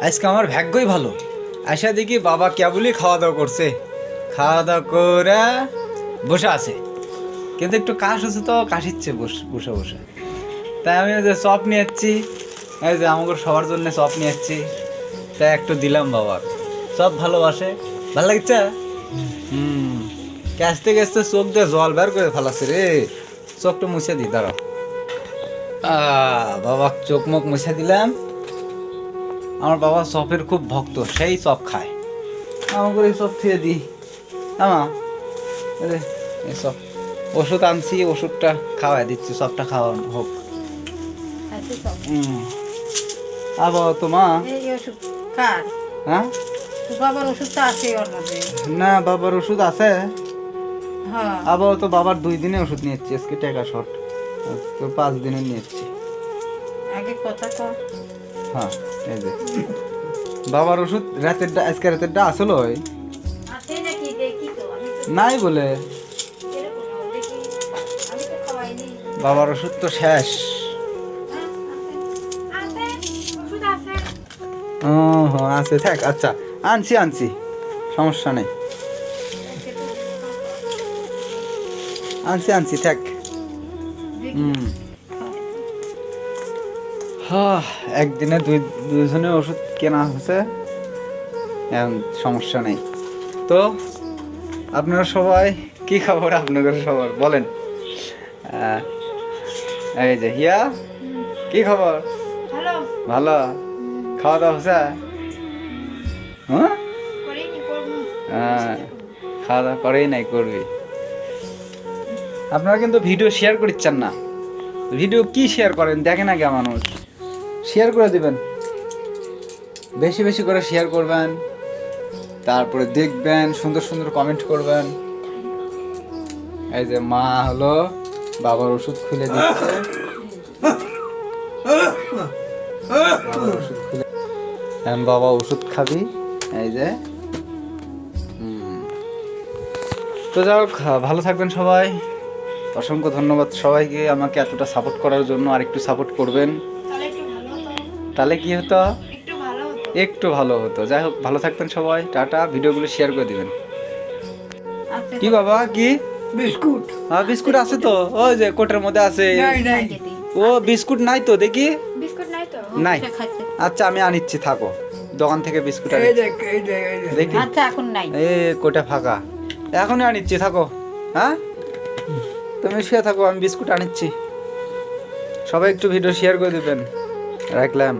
আজকে আমার ভাগ্যই ভালো। আশা দেখি বাবা কেবলই খাওয়া দাওয়া করছে, খাওয়া দাওয়া করে বসে আছে, কিন্তু একটু কাশ হচ্ছে তো কাশিচ্ছে বসে বসে। তাই আমি ওই যে চপ নিয়ে যাচ্ছি, এই যে আমাকে সবার জন্য চপ নিয়ে যাচ্ছি, তাই একটু দিলাম বাবার। চপ ভালোবাসে, ভালো লাগছে। কাশতে কাশতে চোখ দিয়ে জল বের করে ফেলাচ্ছে রে। চোখটা মুছে দিই, দাঁড়াও। বাবা চোখ মুখ মুছে দিলাম। আমার বাবা চপের খুব ভক্ত, সেই চপ খায়। আমাকে এই চপ থুয়ে দিই। এই চপ ওষুধ আনছি, ওষুধটা খাওয়াই দিচ্ছি, চপটা খাওয়ানো হোক। আবার তোমা হ্যাঁ বাবার ওষুধটা আছে ওর মধ্যে। না, বাবার ওষুধ আছে। হ্যাঁ আবার তো বাবার 2 দিনে ওষুধ নিয়েছি, আজকে টাকা শর্ট, তো 5 দিনে নিয়েছি। আগে কথা কর। হ্যাঁ, এই যে বাবার ওষুধ রাতেরটা, আজকে রাতেরটা আসলো আছে নাকি দেখি তো আমি তো নাই বলে। এরকম দেখি আমি তো খাওয়াইনি। বাবার ওষুধ তো শেষ। আছে ওষুধ আছে। ও হ্যাঁ আছে, থাক। আচ্ছা, আনছি, সমস্যা নেই। আনছি থাক। হ্যাঁ, একদিনে দুজনের ওষুধ কেনা হচ্ছে, এখন সমস্যা নেই। তো আপনারা সবাই কি খবর? আপনাদের সবার বলেন। এই যে হিয়া, কি খবর? হ্যালো ভালো? খাওয়া দাওয়া হচ্ছে? হ্যাঁ, করিনি করব। খাওয়া দাওয়া করেই নাই, করবি। আপনারা কিন্তু ভিডিও শেয়ার করছেন না। ভিডিও কি শেয়ার করেন দেখেন আগে মানুষ। শেয়ার করে দিবেন, বেশি বেশি করে শেয়ার করবেন, তারপরে দেখবেন, সুন্দর সুন্দর কমেন্ট করবেন। এই যে মা হলো বাবার ওষুধ খুলে দিচ্ছে, বাবার ওষুধ খুলে, এখন বাবা ওষুধ খাবি। এই যে তো যাই হোক, ভালো থাকবেন সবাই। অসংখ্য ধন্যবাদ সবাইকে আমাকে এতটা সাপোর্ট করার জন্য। আর একটু সাপোর্ট করবেন, তাহলে একটু ভালো হতো। তাহলে কি হতো? একটু ভালো হতো। একটু ভালো হতো। যাই হোক, ভালো থাকবেন সবাই। টাটা। ভিডিওগুলো শেয়ার করে দিবেন। আচ্ছা কি বাবা, কি বিস্কুট হ্যাঁ, বিস্কুট আছে তো, ওই যে কোটের মধ্যে আছে। নাই ও বিস্কুট নাই তো, দেখি। বিস্কুট নাই তো? নাই। ওটা খাইতে। আচ্ছা, আমি আনিচ্ছি, থাকো। দোকান থেকে বিস্কুট এই আনি, দেখ এই দেখ এই দেখ দেখি। আচ্ছা এখন নাই। এ কোটা ফাঁকা, এখনই আনিচ্ছি, থাকো। হ্যাঁ, তুমি শুয়ে থাকো, আমি বিস্কুট আনিচ্ছি। সবাই একটু ভিডিও শেয়ার করে দিবেন। রাখলাম।